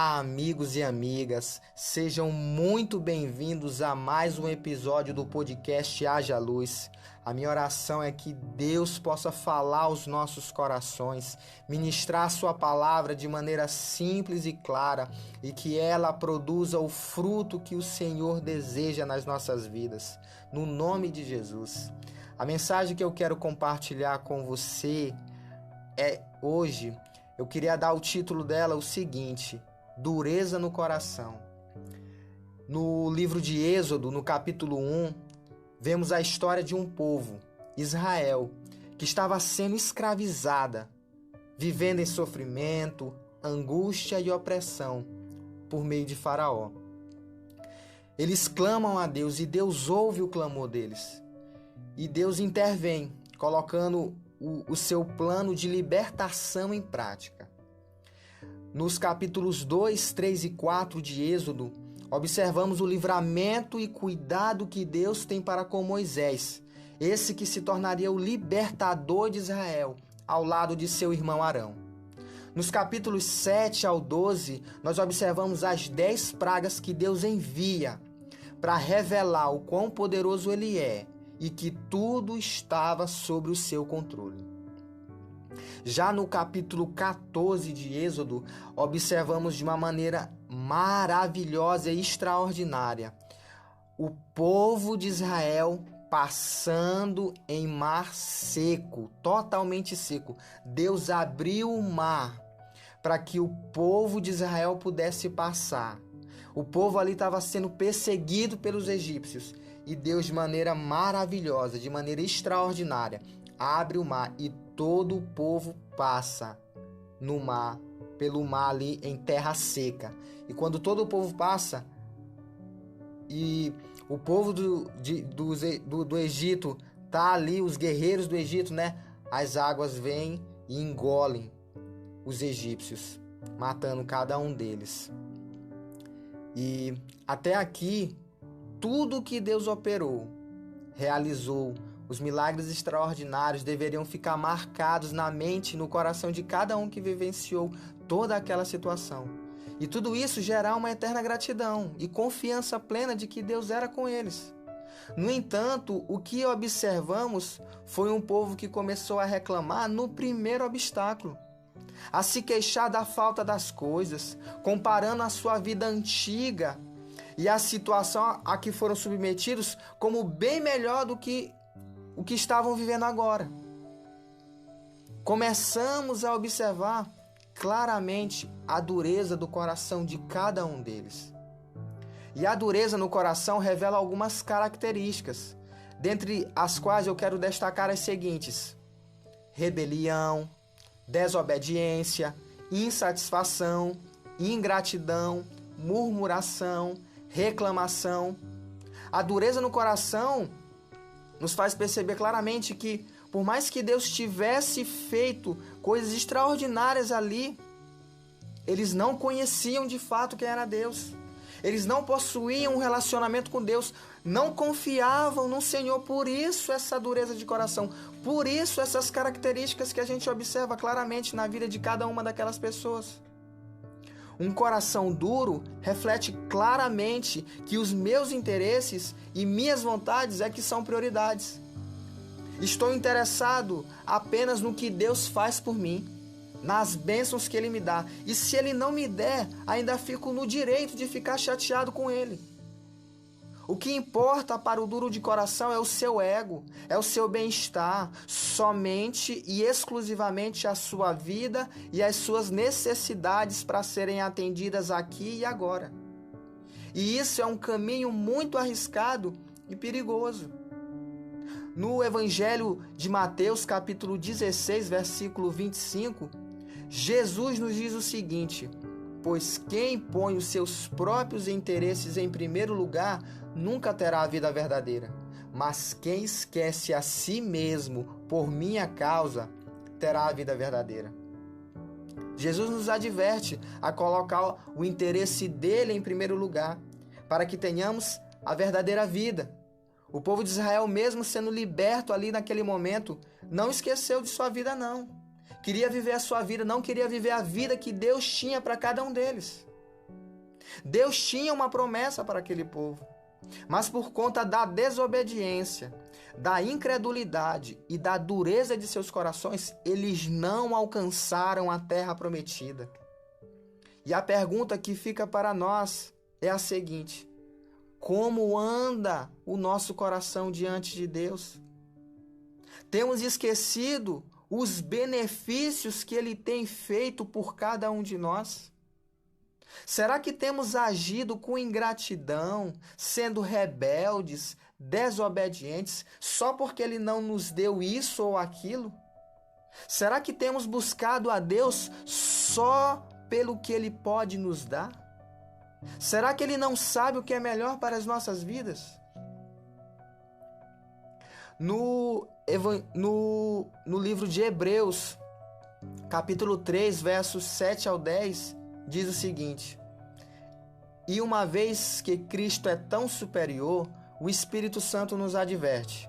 Olá, amigos e amigas, sejam muito bem-vindos a mais um episódio do podcast Haja Luz. A minha oração é que Deus possa falar aos nossos corações, ministrar a sua palavra de maneira simples e clara e que ela produza o fruto que o Senhor deseja nas nossas vidas, no nome de Jesus. A mensagem que eu quero compartilhar com você hoje, eu queria dar o título dela o seguinte: Dureza no coração. No livro de Êxodo, no capítulo 1, vemos a história de um povo, Israel, que estava sendo escravizada, vivendo em sofrimento, angústia e opressão por meio de Faraó. Eles clamam a Deus e Deus ouve o clamor deles. E Deus intervém, colocando o seu plano de libertação em prática. Nos capítulos 2, 3 e 4 de Êxodo, observamos o livramento e cuidado que Deus tem para com Moisés, esse que se tornaria o libertador de Israel, ao lado de seu irmão Arão. Nos capítulos 7 ao 12, nós observamos as 10 pragas que Deus envia para revelar o quão poderoso Ele é e que tudo estava sob o seu controle. Já no capítulo 14 de Êxodo, observamos de uma maneira maravilhosa e extraordinária o povo de Israel passando em mar seco, totalmente seco. Deus abriu o mar para que o povo de Israel pudesse passar. O povo ali estava sendo perseguido pelos egípcios e Deus, de maneira maravilhosa, de maneira extraordinária, abre o mar e todo o povo passa no mar, pelo mar ali em terra seca. E quando todo o povo passa, e o povo do Egito tá ali, os guerreiros do Egito, as águas vêm e engolem os egípcios, matando cada um deles. E até aqui, tudo que Deus operou, realizou, os milagres extraordinários deveriam ficar marcados na mente e no coração de cada um que vivenciou toda aquela situação. E tudo isso gerar uma eterna gratidão e confiança plena de que Deus era com eles. No entanto, o que observamos foi um povo que começou a reclamar no primeiro obstáculo, a se queixar da falta das coisas, comparando a sua vida antiga e a situação a que foram submetidos como bem melhor do que o que estavam vivendo agora. Começamos a observar claramente a dureza do coração de cada um deles. E a dureza no coração revela algumas características, dentre as quais eu quero destacar as seguintes: rebelião, desobediência, insatisfação, ingratidão, murmuração, reclamação. A dureza no coração nos faz perceber claramente que, por mais que Deus tivesse feito coisas extraordinárias ali, eles não conheciam de fato quem era Deus. Eles não possuíam um relacionamento com Deus, não confiavam no Senhor. Por isso essa dureza de coração, por isso essas características que a gente observa claramente na vida de cada uma daquelas pessoas. Um coração duro reflete claramente que os meus interesses e minhas vontades é que são prioridades. Estou interessado apenas no que Deus faz por mim, nas bênçãos que Ele me dá. E se Ele não me der, ainda fico no direito de ficar chateado com Ele. O que importa para o duro de coração é o seu ego, é o seu bem-estar, somente e exclusivamente a sua vida e as suas necessidades para serem atendidas aqui e agora. E isso é um caminho muito arriscado e perigoso. No Evangelho de Mateus, capítulo 16, versículo 25, Jesus nos diz o seguinte: pois quem põe os seus próprios interesses em primeiro lugar nunca terá a vida verdadeira, mas quem esquece a si mesmo por minha causa terá a vida verdadeira. Jesus nos adverte a colocar o interesse dele em primeiro lugar, para que tenhamos a verdadeira vida. O povo de Israel, mesmo sendo liberto ali naquele momento, não esqueceu de sua vida, não. Queria viver a sua vida, não queria viver a vida que Deus tinha para cada um deles. Deus tinha uma promessa para aquele povo, mas por conta da desobediência, da incredulidade e da dureza de seus corações, eles não alcançaram a terra prometida. E a pergunta que fica para nós é a seguinte: como anda o nosso coração diante de Deus? Temos esquecido os benefícios que Ele tem feito por cada um de nós? Será que temos agido com ingratidão, sendo rebeldes, desobedientes, só porque Ele não nos deu isso ou aquilo? Será que temos buscado a Deus só pelo que Ele pode nos dar? Será que Ele não sabe o que é melhor para as nossas vidas? No livro de Hebreus, capítulo 3, versos 7 ao 10, diz o seguinte: e uma vez que Cristo é tão superior, o Espírito Santo nos adverte: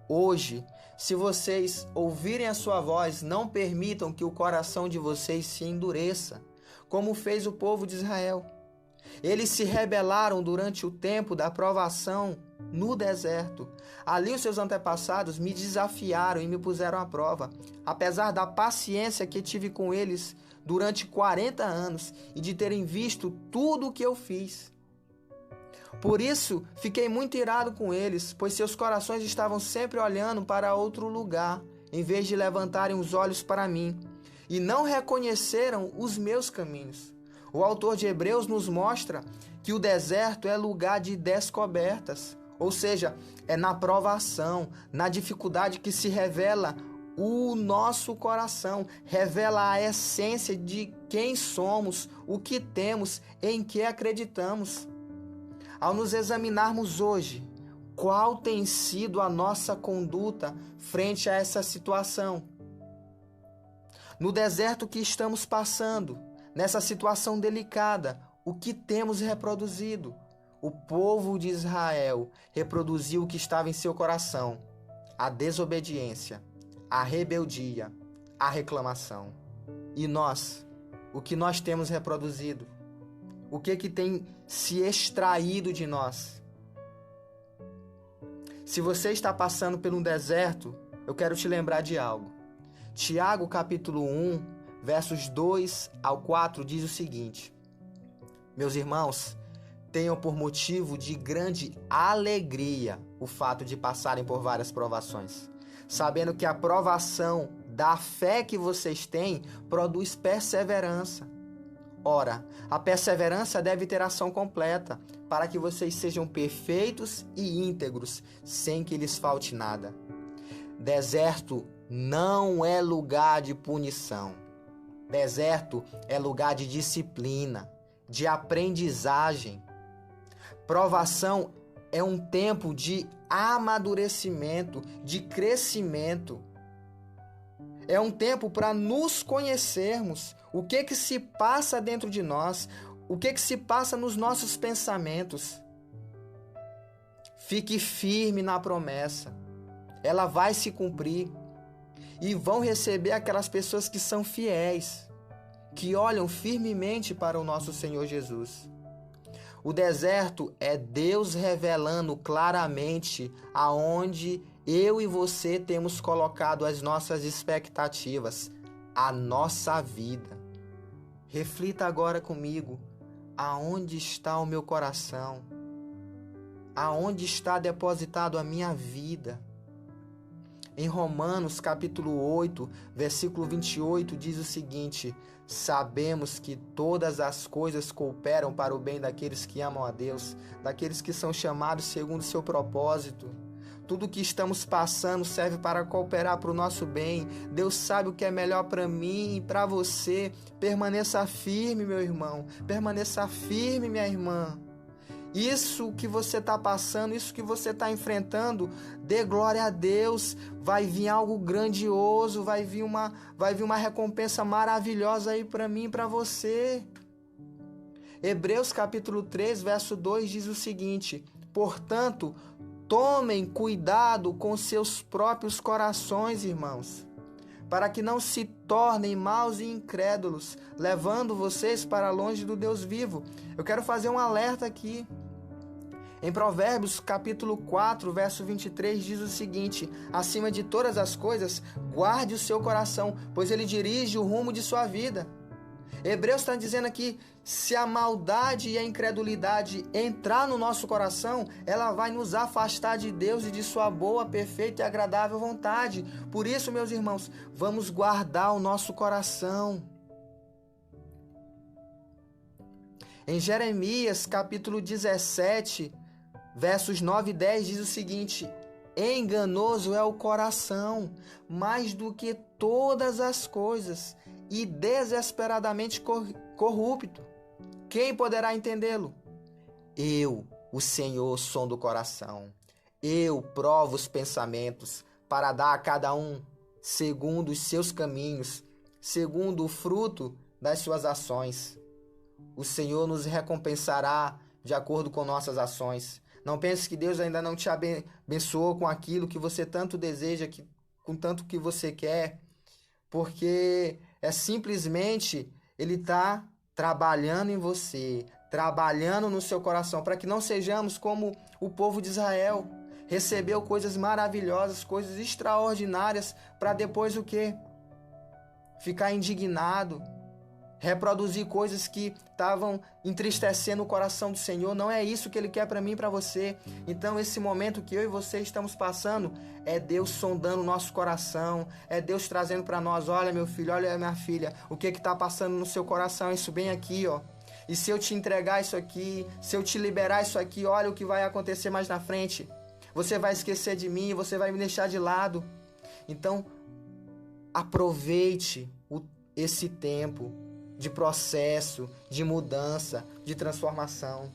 hoje, se vocês ouvirem a sua voz, não permitam que o coração de vocês se endureça, como fez o povo de Israel. Eles se rebelaram durante o tempo da provação no deserto. Ali os seus antepassados me desafiaram e me puseram à prova, apesar da paciência que tive com eles durante 40 anos e de terem visto tudo o que eu fiz. Por isso, fiquei muito irado com eles, pois seus corações estavam sempre olhando para outro lugar, em vez de levantarem os olhos para mim, e não reconheceram os meus caminhos. O autor de Hebreus nos mostra que o deserto é lugar de descobertas, ou seja, é na provação, na dificuldade que se revela o nosso coração, revela a essência de quem somos, o que temos, em que acreditamos. Ao nos examinarmos hoje, qual tem sido a nossa conduta frente a essa situação? No deserto que estamos passando, nessa situação delicada, o que temos reproduzido? O povo de Israel reproduziu o que estava em seu coração: a desobediência, a rebeldia, a reclamação. E nós, o que nós temos reproduzido? O que tem se extraído de nós? Se você está passando por um deserto, eu quero te lembrar de algo. Tiago capítulo 1, versos 2 ao 4 diz o seguinte: meus irmãos, tenham por motivo de grande alegria o fato de passarem por várias provações, sabendo que a provação da fé que vocês têm produz perseverança. Ora, a perseverança deve ter ação completa, para que vocês sejam perfeitos e íntegros, sem que lhes falte nada. Deserto não é lugar de punição. Deserto é lugar de disciplina, de aprendizagem. Provação é um tempo de amadurecimento, de crescimento. É um tempo para nos conhecermos, o que se passa dentro de nós, o que se passa nos nossos pensamentos. Fique firme na promessa, ela vai se cumprir. E vão receber aquelas pessoas que são fiéis, que olham firmemente para o nosso Senhor Jesus. O deserto é Deus revelando claramente aonde eu e você temos colocado as nossas expectativas, a nossa vida. Reflita agora comigo, aonde está o meu coração? Aonde está depositado a minha vida? Em Romanos capítulo 8, versículo 28, diz o seguinte: sabemos que todas as coisas cooperam para o bem daqueles que amam a Deus, daqueles que são chamados segundo o seu propósito. Tudo que estamos passando serve para cooperar para o nosso bem. Deus sabe o que é melhor para mim e para você. Permaneça firme, meu irmão. Permaneça firme, minha irmã. Isso que você está passando, isso que você está enfrentando, dê glória a Deus. Vai vir algo grandioso, vai vir uma recompensa maravilhosa aí para mim e para você. Hebreus capítulo 3, verso 2 diz o seguinte: portanto, tomem cuidado com seus próprios corações, irmãos, para que não se tornem maus e incrédulos, levando vocês para longe do Deus vivo. Eu quero fazer um alerta aqui. Em Provérbios, capítulo 4, verso 23, diz o seguinte: acima de todas as coisas, guarde o seu coração, pois ele dirige o rumo de sua vida. Hebreus está dizendo aqui, se a maldade e a incredulidade entrar no nosso coração, ela vai nos afastar de Deus e de sua boa, perfeita e agradável vontade. Por isso, meus irmãos, vamos guardar o nosso coração. Em Jeremias, capítulo 17, versos 9 e 10, diz o seguinte: enganoso é o coração, mais do que todas as coisas, e desesperadamente corrupto. Quem poderá entendê-lo? Eu, o Senhor, sondo o coração. Eu provo os pensamentos, para dar a cada um segundo os seus caminhos, segundo o fruto das suas ações. O Senhor nos recompensará de acordo com nossas ações. Não pense que Deus ainda não te abençoou com aquilo que você tanto deseja, com tanto que você quer, porque é simplesmente Ele está trabalhando em você, trabalhando no seu coração, para que não sejamos como o povo de Israel. Recebeu coisas maravilhosas, coisas extraordinárias, para depois o quê? Ficar indignado, reproduzir coisas que estavam entristecendo o coração do Senhor. Não é isso que Ele quer para mim e para você. Então esse momento que eu e você estamos passando é Deus sondando o nosso coração, é Deus trazendo para nós: olha meu filho, olha minha filha, o que está passando no seu coração é isso bem aqui, ó. E se eu te entregar isso aqui, se eu te liberar isso aqui, olha o que vai acontecer mais na frente. Você vai esquecer de mim, você vai me deixar de lado. Então aproveite esse tempo de processo, de mudança, de transformação.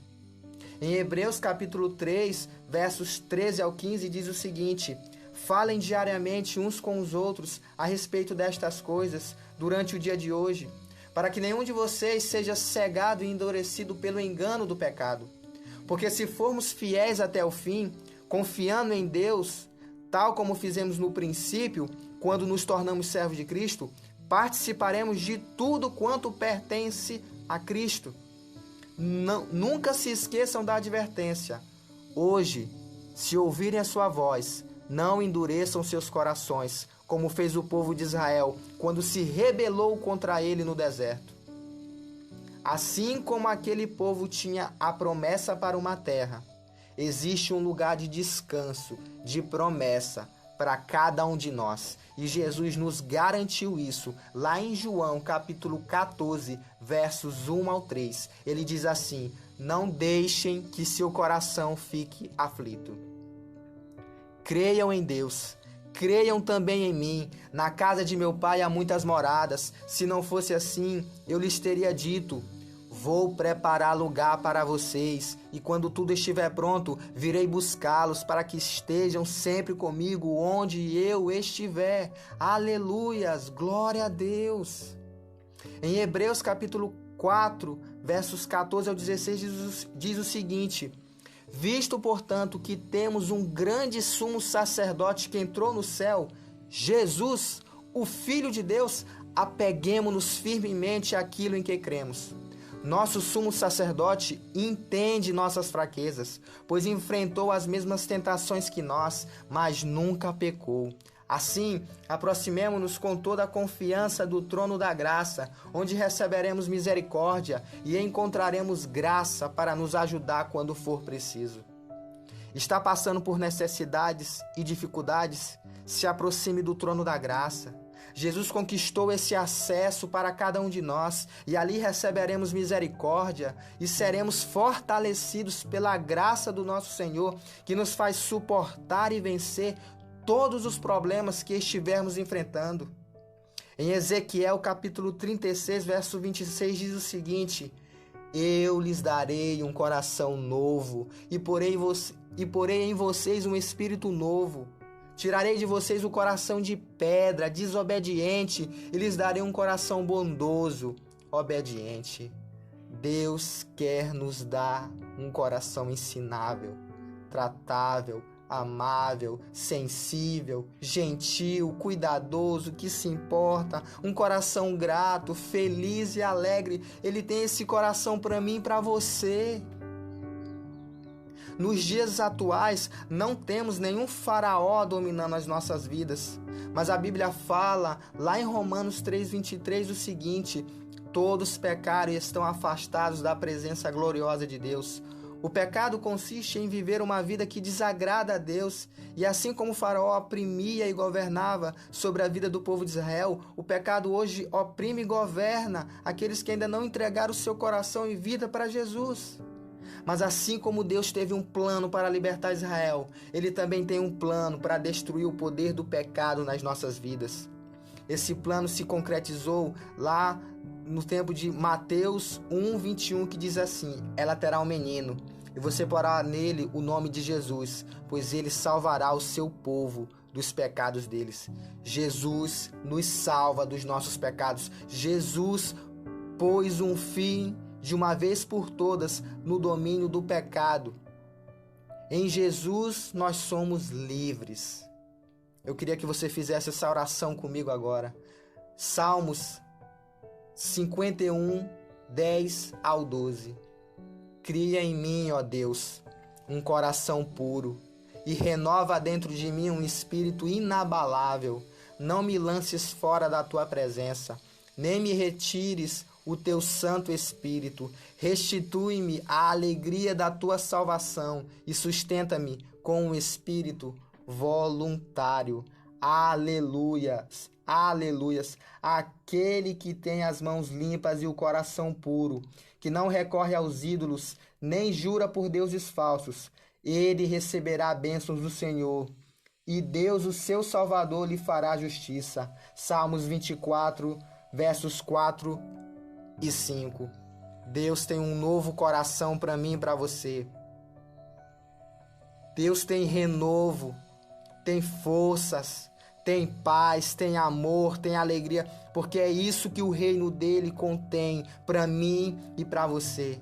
Em Hebreus capítulo 3, versos 13 ao 15, diz o seguinte: falem diariamente uns com os outros a respeito destas coisas durante o dia de hoje, para que nenhum de vocês seja cegado e endurecido pelo engano do pecado. Porque se formos fiéis até o fim, confiando em Deus, tal como fizemos no princípio, quando nos tornamos servos de Cristo, participaremos de tudo quanto pertence a Cristo. Nunca se esqueçam da advertência. Hoje, se ouvirem a sua voz, não endureçam seus corações, como fez o povo de Israel quando se rebelou contra ele no deserto. Assim como aquele povo tinha a promessa para uma terra, existe um lugar de descanso, de promessa, para cada um de nós. E Jesus nos garantiu isso lá em João capítulo 14, versos 1 ao 3. Ele diz assim: não deixem que seu coração fique aflito. Creiam em Deus, creiam também em mim. Na casa de meu pai há muitas moradas. Se não fosse assim, eu lhes teria dito: vou preparar lugar para vocês, e quando tudo estiver pronto, virei buscá-los para que estejam sempre comigo onde eu estiver. Aleluias, glória a Deus. Em Hebreus capítulo 4, versos 14 ao 16, diz o seguinte: visto, portanto, que temos um grande sumo sacerdote que entrou no céu, Jesus, o Filho de Deus, apeguemo-nos firmemente àquilo em que cremos. Nosso sumo sacerdote entende nossas fraquezas, pois enfrentou as mesmas tentações que nós, mas nunca pecou. Assim, aproximemo-nos com toda a confiança do trono da graça, onde receberemos misericórdia e encontraremos graça para nos ajudar quando for preciso. Está passando por necessidades e dificuldades? Se aproxime do trono da graça. Jesus conquistou esse acesso para cada um de nós, e ali receberemos misericórdia e seremos fortalecidos pela graça do nosso Senhor, que nos faz suportar e vencer todos os problemas que estivermos enfrentando. Em Ezequiel capítulo 36, verso 26, diz o seguinte: eu lhes darei um coração novo e porei em vocês um espírito novo. Tirarei de vocês o coração de pedra, desobediente, e lhes darei um coração bondoso, obediente. Deus quer nos dar um coração ensinável, tratável, amável, sensível, gentil, cuidadoso, que se importa, um coração grato, feliz e alegre. Ele tem esse coração para mim e para você. Nos dias atuais, não temos nenhum faraó dominando as nossas vidas, mas a Bíblia fala lá em Romanos 3:23 o seguinte: todos pecaram e estão afastados da presença gloriosa de Deus. O pecado consiste em viver uma vida que desagrada a Deus, e assim como o faraó oprimia e governava sobre a vida do povo de Israel, o pecado hoje oprime e governa aqueles que ainda não entregaram o seu coração e vida para Jesus. Mas assim como Deus teve um plano para libertar Israel, Ele também tem um plano para destruir o poder do pecado nas nossas vidas. Esse plano se concretizou lá no tempo de Mateus 1:21, que diz assim: ela terá um menino, e você porá nele o nome de Jesus, pois ele salvará o seu povo dos pecados deles. Jesus nos salva dos nossos pecados. Jesus pôs um fim de uma vez por todas no domínio do pecado. Em Jesus nós somos livres. Eu queria que você fizesse essa oração comigo agora. Salmos 51, 10 ao 12. Cria em mim, ó Deus, um coração puro e renova dentro de mim um espírito inabalável. Não me lances fora da tua presença, nem me retires o teu Santo Espírito. Restitui-me a alegria da tua salvação e sustenta-me com um espírito voluntário. Aleluias, aleluias. Aquele que tem as mãos limpas e o coração puro, que não recorre aos ídolos, nem jura por deuses falsos, ele receberá bênçãos do Senhor, e Deus, o seu Salvador, lhe fará justiça. Salmos 24, versos 4 e 5. Deus tem um novo coração para mim e para você. Deus tem renovo, tem forças, tem paz, tem amor, tem alegria, porque é isso que o reino dele contém para mim e para você.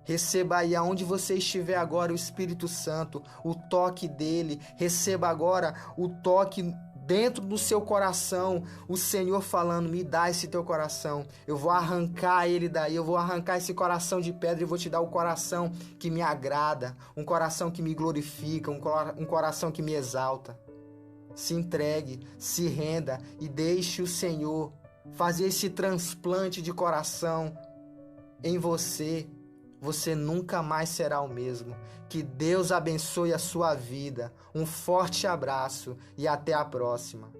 Receba aí aonde você estiver agora o Espírito Santo, o toque dele. Receba agora o toque dentro do seu coração, o Senhor falando: me dá esse teu coração, eu vou arrancar ele daí, eu vou arrancar esse coração de pedra e vou te dar o coração que me agrada, um coração que me glorifica, um coração que me exalta. Se entregue, se renda e deixe o Senhor fazer esse transplante de coração em você. Você nunca mais será o mesmo. Que Deus abençoe a sua vida. Um forte abraço e até a próxima.